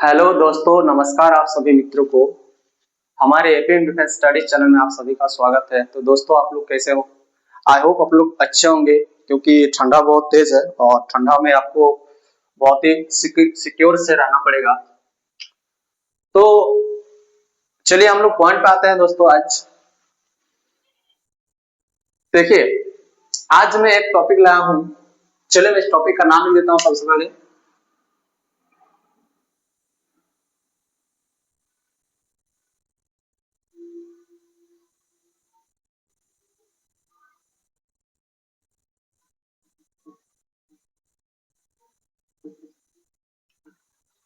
Hello दोस्तों, नमस्कार आप सभी मित्रों को। हमारे एपीएम डिफेंस स्टडीज चैनल में आप सभी का स्वागत है। तो दोस्तों, आप लोग कैसे हो? आई होप आप लोग अच्छे होंगे, क्योंकि ठंडा बहुत तेज है और ठंडा में आपको बहुत ही सिक्योर से रहना पड़ेगा। तो चलिए हम लोग पॉइंट पे आते हैं दोस्तों। आज देखिए, आज मैं एक टॉपिक लाया हूँ। चलिए मैं इस टॉपिक का नाम ही देता हूँ सबसे पहले।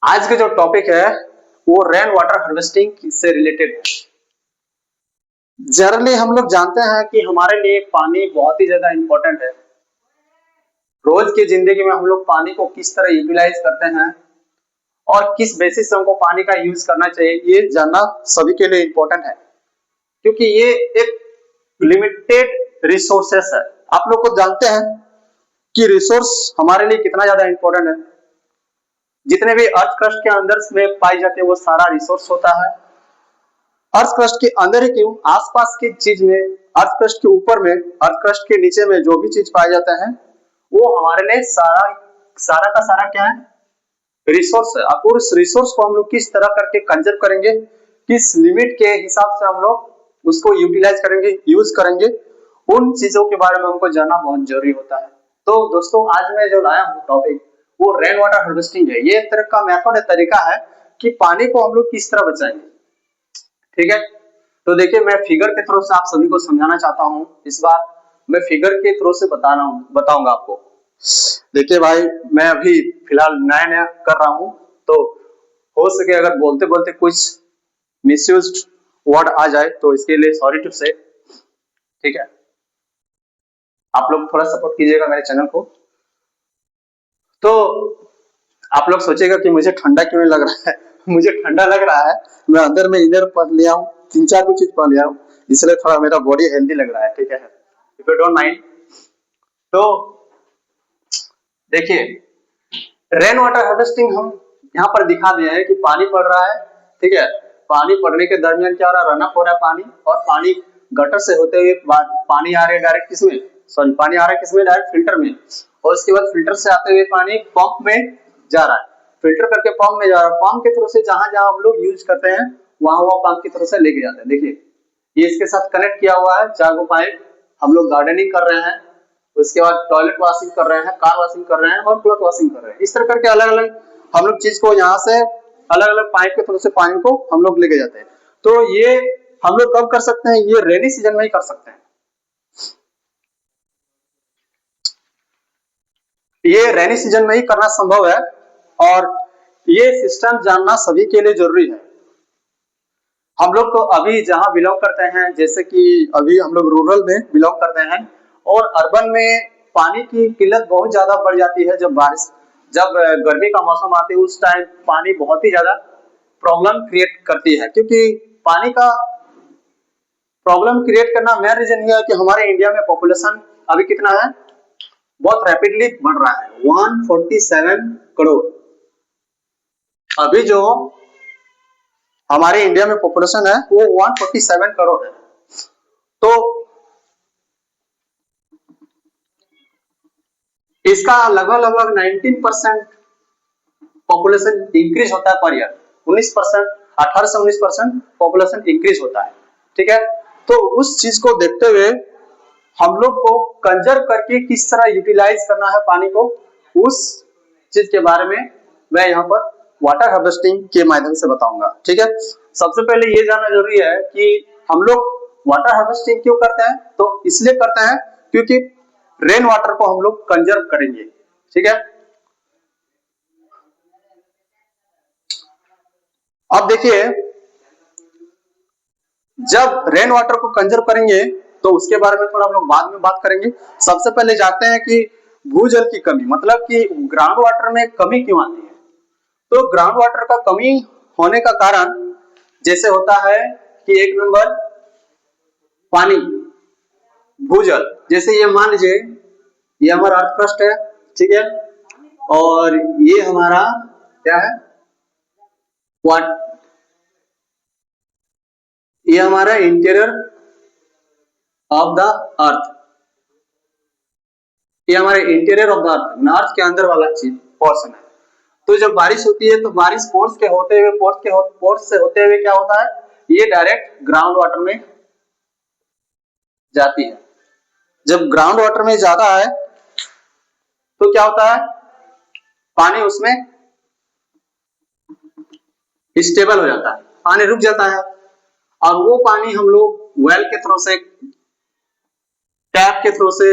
आज के जो टॉपिक है वो रेन वाटर हार्वेस्टिंग से रिलेटेड है। जनरली हम लोग जानते हैं कि हमारे लिए पानी बहुत ही ज्यादा इंपॉर्टेंट है। रोज की जिंदगी में हम लोग पानी को किस तरह यूटिलाइज करते हैं और किस बेसिस से हमको पानी का यूज करना चाहिए, ये जानना सभी के लिए इंपॉर्टेंट है, क्योंकि ये एक लिमिटेड रिसोर्सेस है। आप लोग को जानते हैं कि रिसोर्स हमारे लिए कितना ज्यादा इंपॉर्टेंट है। जितने भी अर्थ क्रस्ट के अंदर में पाई जाते हैं वो सारा रिसोर्स होता है। अर्थ क्रस्ट के अंदर ही क्यों, आसपास की चीज में, अर्थ क्रस्ट के ऊपर में, अर्थ क्रस्ट के नीचे में जो भी चीज पाए जाते हैं वो हमारे लिए सारा सारा का सारा क्या है, रिसोर्स है। अब उस रिसोर्स को हम लोग किस तरह करके कंजर्व करेंगे, किस लिमिट के हिसाब से हम लोग उसको यूटिलाइज करेंगे, यूज करेंगे, उन चीजों के बारे में हमको जानना बहुत जरूरी होता है। तो दोस्तों, आज मैं जो लाया हूँ टॉपिक वो रेन वाटर हार्वेस्टिंग है। ये एक तरह का मेथड है, तरीका है कि पानी को हम लोग किस तरह बचाएंगे। ठीक है, तो देखिए मैं फिगर के थ्रू से आप सभी को समझाना चाहता हूँ। इस बार मैं फिगर के थ्रू से बताऊंगा आपको। देखिए भाई, मैं अभी फिलहाल नया नया कर रहा हूँ, तो हो सके अगर बोलते बोलते कुछ मिसयूज्ड वर्ड आ जाए तो इसके लिए सॉरी टू से। ठीक है, आप लोग थोड़ा सपोर्ट कीजिएगा मेरे चैनल को। तो आप लोग सोचेगा कि मुझे ठंडा क्यों लग रहा है। मुझे ठंडा लग रहा है, मैं अंदर में इनर पहन लिया हूँ, तीन चार कुछ चीज पहन लिया हूँ, इसलिए थोड़ा मेरा बॉडी हेल्दी लग रहा है। ठीक है, इफ यू डोंट माइंड। तो देखिए, रेन वाटर हार्वेस्टिंग हम यहाँ पर दिखा दिए हैं कि पानी पड़ रहा है। ठीक है, पानी पड़ने के दरमियान क्या हो रहा है, रनअप हो रहा है पानी, और पानी गटर से होते हुए पानी आ रहा है डायरेक्ट किसमें, सॉरी पानी आ रहा है किसमें, डायरेक्ट फिल्टर में, और उसके बाद फिल्टर से आते हुए पानी पंप में जा रहा है, फिल्टर करके पंप में जा रहा है। पंप के थ्रू से जहां जहां हम लोग यूज करते हैं वहां वहां पंप की थ्रू से लेके जाते हैं। देखिए, ये इसके साथ कनेक्ट किया हुआ है, चार गो पाइप। हम लोग गार्डनिंग कर रहे हैं, उसके बाद टॉयलेट वॉशिंग कर रहे हैं, कार वॉशिंग कर रहे हैं और क्लॉथ वॉशिंग कर रहे हैं। इस तरह करके अलग अलग हम लोग चीज को यहाँ से अलग अलग पाइप के थ्रू से पानी को हम लोग लेके जाते हैं। तो ये हम लोग कब कर सकते हैं, ये रेनी सीजन में ही कर सकते हैं। ये रेनी सीजन में ही करना संभव है, और ये सिस्टम जानना सभी के लिए जरूरी है। हम लोग तो अभी जहां बिलोंग करते हैं, जैसे कि अभी हम लोग रूरल में बिलोंग करते हैं, और अर्बन में पानी की किल्लत बहुत ज्यादा बढ़ जाती है। जब गर्मी का मौसम आती है उस टाइम पानी बहुत ही ज्यादा प्रॉब्लम क्रिएट करती है, क्योंकि पानी का प्रॉब्लम क्रिएट करना मेन रीजन ये है कि हमारे इंडिया में पॉपुलेशन अभी कितना है, बहुत रैपिडली बढ़ रहा है, 147 करोड़। अभी जो हमारे इंडिया में पॉपुलेशन है वो 147 करोड़ है। तो इसका लगभग लगभग 19% पॉपुलेशन इंक्रीज होता है पर ईयर। 19%, 18 से 19% पॉपुलेशन इंक्रीज होता है। ठीक है, तो उस चीज को देखते हुए हम लोग को कंजर्व करके किस तरह यूटिलाइज करना है पानी को, उस चीज के बारे में मैं यहाँ पर वाटर हार्वेस्टिंग के माध्यम से बताऊंगा। ठीक है, सबसे पहले ये जानना जरूरी है कि हम लोग वाटर हार्वेस्टिंग क्यों करते हैं। तो इसलिए करते हैं क्योंकि रेन वाटर को हम लोग कंजर्व करेंगे। ठीक है, अब देखिए, जब रेन वाटर को कंजर्व करेंगे तो उसके बारे में थोड़ा हम लोग बाद में बात करेंगे। सबसे पहले जानते हैं कि भूजल की कमी, मतलब कि ग्राउंड वाटर में कमी क्यों आती है। तो ग्राउंड वाटर का कमी होने का कारण जैसे होता है कि एक नंबर पानी, भूजल। जैसे ये मान लीजिए, ये हमारा अर्थ क्रस्ट है, ठीक है, और ये हमारा क्या है, वाट ये हमारा इंटीरियर ऑफ द अर्थ, ये हमारे इंटीरियर ऑफ द अर्थ, अर्थ के अंदर वाला चीज पोर्शन है। तो जब बारिश होती है तो बारिश फोर्स के होते हुए फोर्स से होते हुए क्या होता है, ये डायरेक्ट ग्राउंड वाटर में जाती है। जब ग्राउंड वाटर में जाता है तो क्या होता है, पानी उसमें स्टेबल हो जाता है, पानी रुक जाता है, और वो पानी हम लोग वेल के थ्रू से, टैप के थ्रू से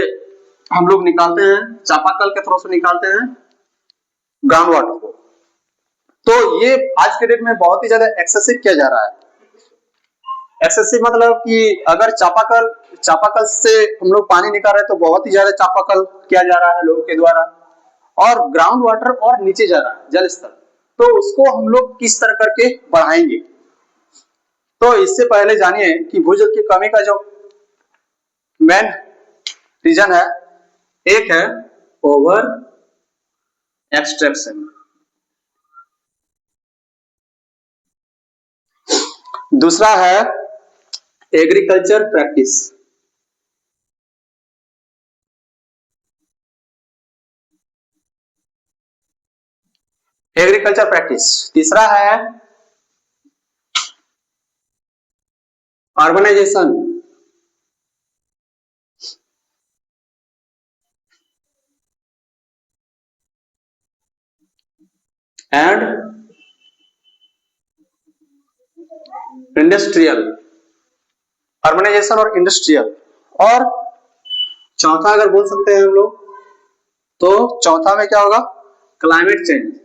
हम लोग निकालते हैं, चापाकल के थ्रू से निकालते हैं ग्राउंड वाटर को। तो ये आज के डेट में बहुत ही ज्यादा एक्सेसिव किया जा रहा है। एक्सेसिव मतलब कि अगर चापाकल से हम लोग पानी निकाल रहे हैं तो बहुत ही ज्यादा चापाकल किया जा रहा है लोगों के द्वारा, और ग्राउंड वाटर और नीचे जा रहा है जल स्तर, तो उसको हम लोग किस तरह करके बढ़ाएंगे। तो इससे पहले जानिए कि भूजल की कमी का जो मेन रीजन है, एक है ओवर एक्सट्रैक्शन, दूसरा है एग्रीकल्चर प्रैक्टिस, तीसरा है अर्बनाइजेशन, एंड इंडस्ट्रियल, अर्बनाइजेशन और इंडस्ट्रियल। और चौथा अगर बोल सकते हैं हम लोग तो चौथा में क्या होगा, क्लाइमेट चेंज।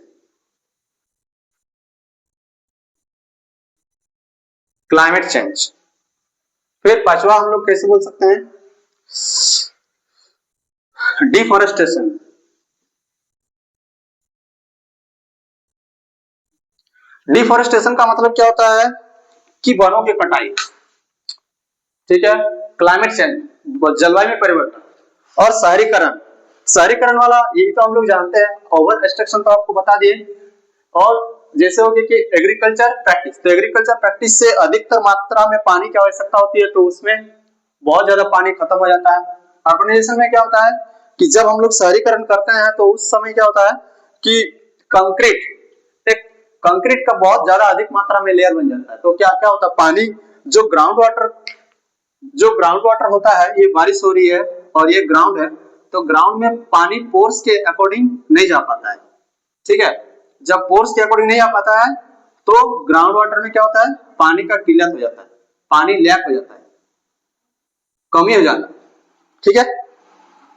Climate change. फिर पांचवा हम लोग कैसे बोल सकते हैं, डिफॉरेस्टेशन। डिफॉरेस्टेशन का मतलब क्या होता है कि वनों की कटाई, ठीक है। क्लाइमेट चेंज, जलवायु में परिवर्तन। और शहरीकरण, शहरीकरण वाला ये तो हम लोग जानते हैं, ओवर एक्सट्रैक्शन तो आपको बता दिए। और जैसे हो गया कि एग्रीकल्चर प्रैक्टिस, तो एग्रीकल्चर प्रैक्टिस से अधिकतर मात्रा में पानी की आवश्यकता होती है, तो उसमें बहुत ज्यादा पानी खत्म हो जाता है। अर्बनाइजेशन में क्या होता है कि जब हम लोग शहरीकरण करते हैं तो उस समय क्या होता है कि कंक्रीट का बहुत ज्यादा अधिक मात्रा में लेयर बन जाता है। तो क्या क्या होता है, पानी जो ग्राउंड वाटर होता है, ये बारिश हो रही है और ये ग्राउंड है, तो ग्राउंड में पानी पोर्स के अकॉर्डिंग नहीं जा पाता है, ठीक है। जब पोर्स के अकॉर्डिंग नहीं आ पाता है तो ग्राउंड वाटर में क्या होता है, पानी का किल्लत हो जाता है, पानी लैक हो जाता है, कमी हो जाता है, ठीक है।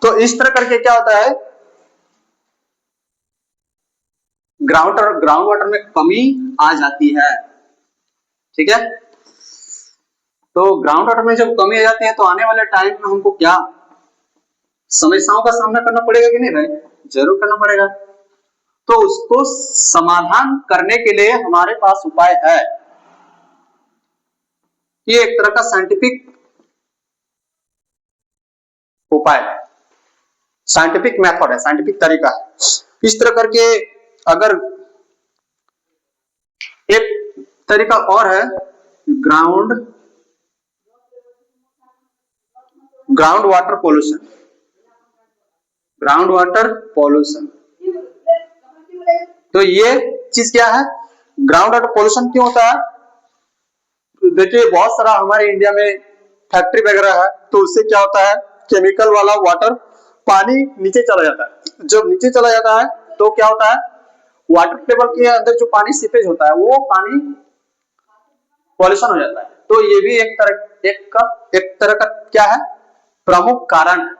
तो इस तरह करके क्या होता है, ग्राउंड वाटर में कमी आ जाती है, ठीक है। तो ग्राउंड वाटर में जब कमी आ जाती है तो आने वाले टाइम में हमको क्या समस्याओं का सामना करना पड़ेगा कि नहीं भाई, जरूर करना पड़ेगा। तो उसको समाधान करने के लिए हमारे पास उपाय है, ये एक तरह का साइंटिफिक उपाय है, साइंटिफिक मेथड है, साइंटिफिक तरीका है। इस तरह करके अगर एक तरीका और है, ground water pollution, ground water pollution. तो ये चीज क्या है, ग्राउंड वाटर पोल्यूशन क्यों होता है, देखिए बहुत सारा हमारे इंडिया में फैक्ट्री वगैरह है, तो उससे क्या होता है, केमिकल वाला वाटर पानी नीचे चला जाता है। जब नीचे चला जाता है तो क्या होता है, वाटर टेबल के अंदर जो पानी सीपेज होता है वो पानी पॉल्यूशन हो जाता है। तो ये भी एक तरह का क्या है, प्रमुख कारण है,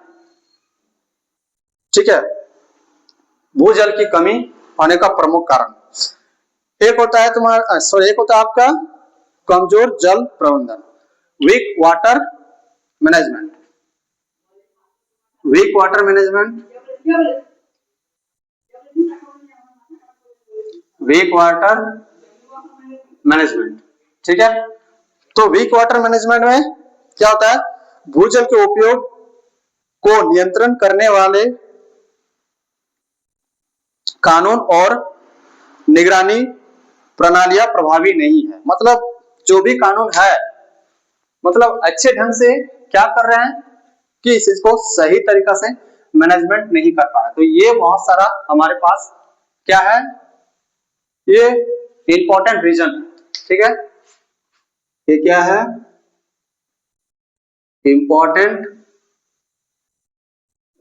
ठीक है, भूजल की कमी होने का प्रमुख कारण। एक होता है एक होता है आपका कमजोर जल प्रबंधन, weak water management, weak water management, weak water management, ठीक है। तो वीक वाटर मैनेजमेंट में क्या होता है, भूजल के उपयोग को नियंत्रण करने वाले कानून और निगरानी प्रणालियां प्रभावी नहीं है। मतलब जो भी कानून है, मतलब अच्छे ढंग से क्या कर रहे हैं कि इस चीज को सही तरीका से मैनेजमेंट नहीं कर पा रहा। तो ये बहुत सारा हमारे पास क्या है, ये इंपॉर्टेंट रीजन है। ठीक है, ये क्या है, इंपॉर्टेंट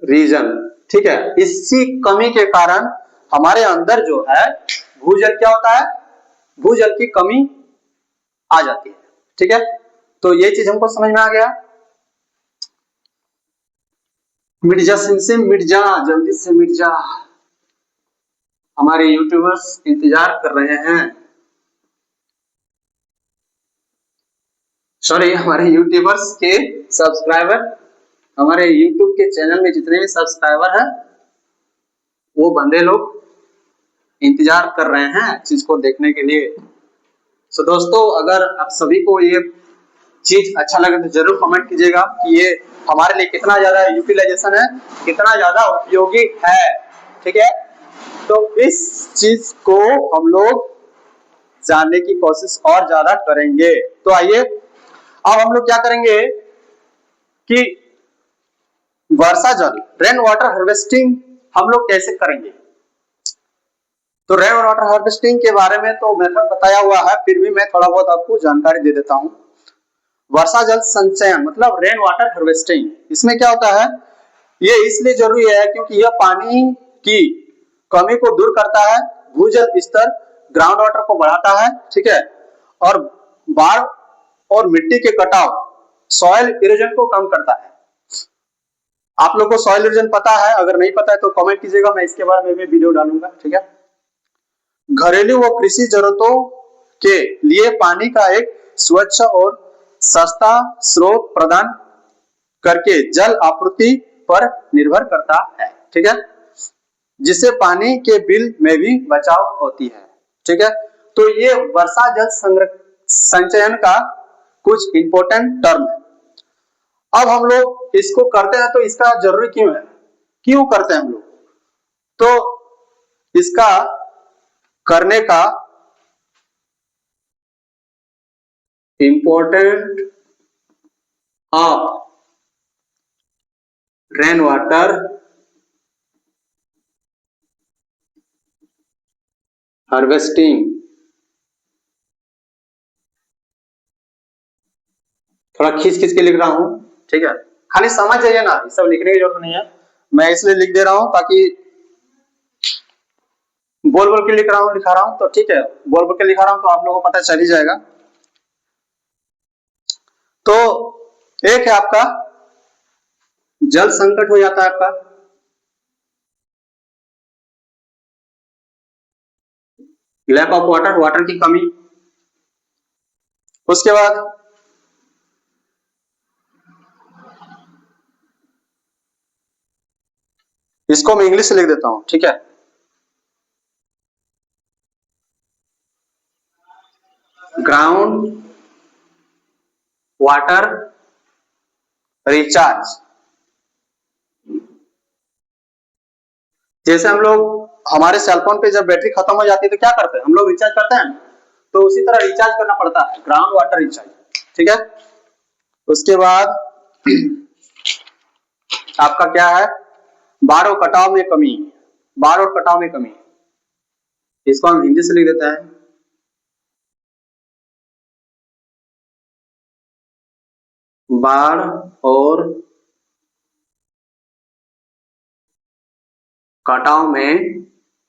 रीजन। ठीक है, इसी कमी के कारण हमारे अंदर जो है भूजल क्या होता है, भूजल की कमी आ जाती है। ठीक है, तो ये चीज हमको समझ में आ गया। मिट जा सिमसिम मिट जा, जल्दी से मिट जा, हमारे यूट्यूबर्स इंतजार कर रहे हैं। सॉरी, हमारे यूट्यूबर्स के सब्सक्राइबर, हमारे यूट्यूब के चैनल में जितने भी सब्सक्राइबर हैं वो बंदे लोग इंतजार कर रहे हैं चीज को देखने के लिए। सो दोस्तों, अगर आप सभी को ये चीज अच्छा लगे तो जरूर कमेंट कीजिएगा कि ये हमारे लिए कितना ज्यादा यूटिलाइजेशन है, कितना ज्यादा उपयोगी है। ठीक है, तो इस चीज को हम लोग जानने की कोशिश और ज्यादा करेंगे। तो आइए अब हम लोग क्या करेंगे कि वर्षा जल, रेन वाटर हार्वेस्टिंग हम लोग कैसे करेंगे। तो रेन वाटर हार्वेस्टिंग के बारे में तो मेथड बताया हुआ है, फिर भी मैं थोड़ा बहुत आपको जानकारी दे देता हूं। वर्षा जल संचयन मतलब रेन वाटर हार्वेस्टिंग, इसमें क्या होता है, ये इसलिए जरूरी है क्योंकि यह पानी की कमी को दूर करता है, भूजल स्तर ग्राउंड वाटर को बढ़ाता है। ठीक है, और बाढ़ और मिट्टी के कटाव सॉइल इरोजन को कम करता है। आप लोगों को सॉइल इरोजन पता है, अगर नहीं पता है तो कमेंट कीजिएगा, मैं इसके बारे में भी वीडियो डालूंगा। ठीक है, घरेलू व कृषि जरूरतों के लिए पानी का एक स्वच्छ और सस्ता स्रोत प्रदान करके जल आपूर्ति पर निर्भर करता है। ठीक है, जिससे पानी के बिल में भी बचाव होती है। ठीक है, तो ये वर्षा जल संचयन का कुछ इंपॉर्टेंट टर्म है। अब हम लोग इसको करते हैं तो इसका जरूरी क्यों है, क्यों करते हैं हम लोग, तो इसका करने का important of rain water harvesting, थोड़ा खींच खींच के लिख रहा हूं। ठीक है, खाली समझ जाइए ना, ये सब लिखने की जरूरत नहीं है, मैं इसलिए लिख दे रहा हूं ताकि बोल बोल के लिख रहा हूं, लिखा रहा हूं तो ठीक है, बोल बोल के लिखा रहा हूं तो आप लोगों को पता चल ही जाएगा। तो एक है आपका जल संकट हो जाता है, आपका लैक ऑफ वाटर, वाटर की कमी। उसके बाद इसको मैं इंग्लिश से लिख देता हूं। ठीक है, ग्राउंड वाटर रिचार्ज। जैसे हम लोग हमारे सेलफोन पे जब बैटरी खत्म हो जाती है तो क्या करते हैं, हम लोग रिचार्ज करते हैं, तो उसी तरह रिचार्ज करना पड़ता है, ग्राउंड वाटर रिचार्ज। ठीक है, उसके बाद आपका क्या है, बाढ़ और कटाव में कमी, बाढ़ और कटाव में कमी, इसको हम हिंदी से लिख देते हैं, बाढ़ और कटाव में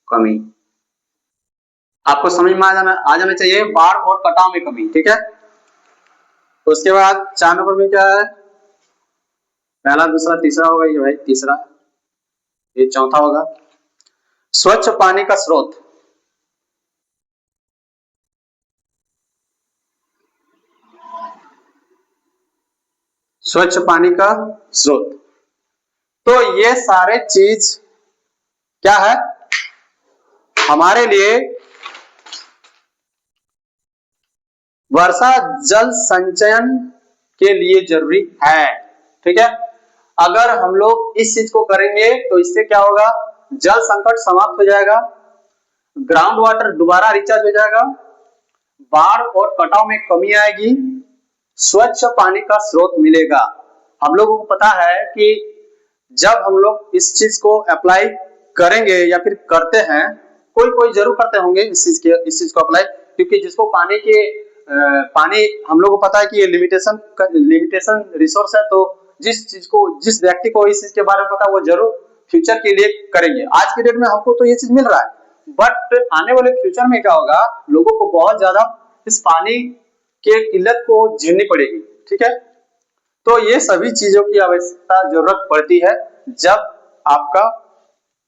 कमी। आपको समझ में आ जाना चाहिए, बाढ़ और कटाव में कमी। ठीक है, उसके बाद 4 नंबर में क्या है, पहला दूसरा तीसरा होगा ये भाई, तीसरा, ये चौथा होगा स्वच्छ पानी का स्रोत। स्वच्छ पानी का स्रोत, तो ये सारे चीज क्या है हमारे लिए वर्षा जल संचयन के लिए जरूरी है। ठीक है, अगर हम लोग इस चीज को करेंगे तो इससे क्या होगा, जल संकट समाप्त हो जाएगा, ग्राउंड वाटर दोबारा रिचार्ज हो जाएगा, बाढ़ और कटाव में कमी आएगी, स्वच्छ पानी का स्रोत मिलेगा। हम लोगों को पता है कि जब हम लोग इस चीज को अप्लाई करेंगे या फिर करते हैं, कोई कोई जरूर करते होंगे इस चीज को अप्लाई, क्योंकि जिसको पानी हम लोगों को पता है कि ये लिमिटेशन रिसोर्स है, तो जिस व्यक्ति को इस चीज के बारे में पता है वो जरूर फ्यूचर के लिए करेंगे। आज के डेट में हमको तो ये चीज मिल रहा है, बट आने वाले फ्यूचर में क्या होगा, लोगों को बहुत ज्यादा इस पानी के किल्लत को झेलनी पड़ेगी। ठीक है, तो ये सभी चीजों की आवश्यकता जरूरत पड़ती है जब आपका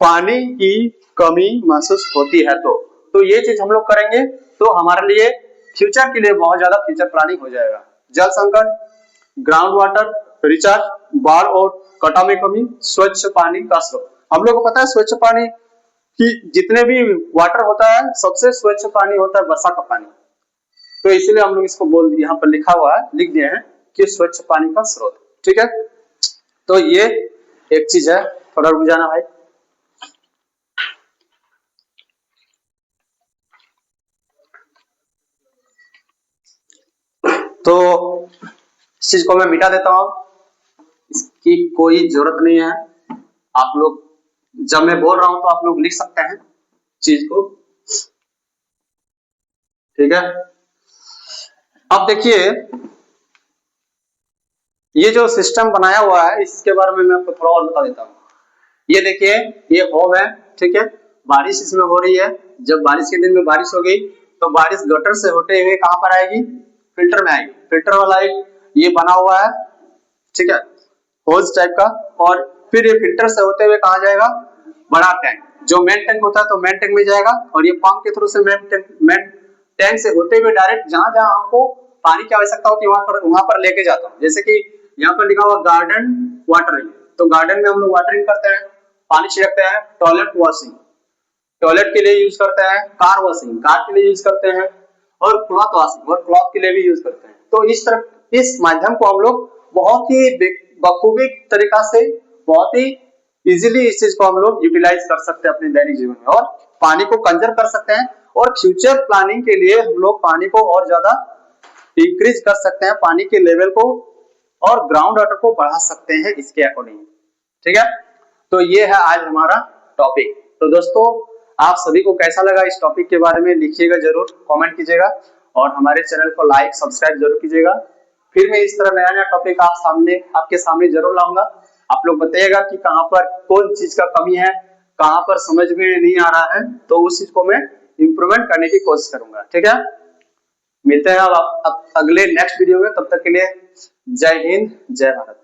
पानी की कमी महसूस होती है। तो ये चीज हम लोग करेंगे तो हमारे लिए फ्यूचर के लिए बहुत ज्यादा फ्यूचर प्लानिंग हो जाएगा। जल संकट, ग्राउंड वाटर रिचार्ज, बाढ़ और कटाव में कमी, स्वच्छ पानी का स्रोत। हम लोग को पता है स्वच्छ पानी कि जितने भी वाटर होता है सबसे स्वच्छ पानी होता है वर्षा का पानी, तो इसीलिए हम लोग इसको यहाँ पर लिखा हुआ है, लिख दिए हैं कि स्वच्छ पानी का स्रोत। ठीक है, तो ये एक चीज है, थोड़ा रुक जाना भाई। तो इस चीज को मैं मिटा देता हूं, इसकी कोई जरूरत नहीं है। आप लोग जब मैं बोल रहा हूं तो आप लोग लिख सकते हैं चीज को। ठीक है, अब देखिए ये जो सिस्टम बनाया हुआ है इसके बारे में मैं आपको थोड़ा और बता देता हूँ। ये देखिए, ये होम है। ठीक है, बारिश इसमें हो रही है। जब बारिश के दिन में बारिश हो गई तो बारिश गटर से होते हुए कहां पर आएगी, फिल्टर में आएगी। फिल्टर वाला एक ये बना हुआ है, ठीक है, होज टाइप का, और फिर ये फिल्टर से होते हुए कहा जाएगा, बड़ा टैंक जो मेन टैंक होता है तो मेन टैंक में जाएगा, और ये पंप के थ्रू से मेन टैंक से होते हुए डायरेक्ट जहां जहां आपको पानी की आवश्यकता होती है वहां पर लेके जाता हूँ। जैसे कि यहाँ पर लिखा हुआ गार्डन वाटरिंग, तो गार्डन में हम लोग वाटरिंग करते हैं, पानी छिड़कते हैं। टॉयलेट वॉशिंग, टॉयलेट के लिए यूज करते हैं। कार वॉशिंग, कार के लिए यूज करते हैं। और क्लॉथ वॉशिंग, और क्लॉथ के लिए भी यूज करते हैं। तो इस माध्यम को हम लोग बहुत ही बखूबी तरीका से, बहुत ही इजीली इस चीज को हम लोग यूटिलाइज कर सकते हैं अपने दैनिक जीवन में, और पानी को कंजर्व कर सकते हैं। और फ्यूचर प्लानिंग के लिए हम लोग पानी को और ज्यादा इंक्रीज कर सकते हैं, पानी के लेवल को और ग्राउंड वाटर को बढ़ा सकते हैं इसके अकॉर्डिंग। ठीक है, तो ये है आज हमारा टॉपिक। तो दोस्तों, आप सभी को कैसा लगा इस टॉपिक के बारे में लिखिएगा, जरूर कमेंट कीजिएगा, और हमारे चैनल को लाइक सब्सक्राइब जरूर कीजिएगा। फिर मैं इस तरह नया नया टॉपिक आपके सामने जरूर लाऊंगा। आप लोग बताइएगा कि कहां पर कौन चीज का कमी है, कहां पर समझ में नहीं आ रहा है, तो उस चीज को मैं इंप्रूवमेंट करने की कोशिश करूंगा। ठीक है, मिलते हैं अब अगले नेक्स्ट वीडियो में। तब तक के लिए जय हिंद, जय भारत।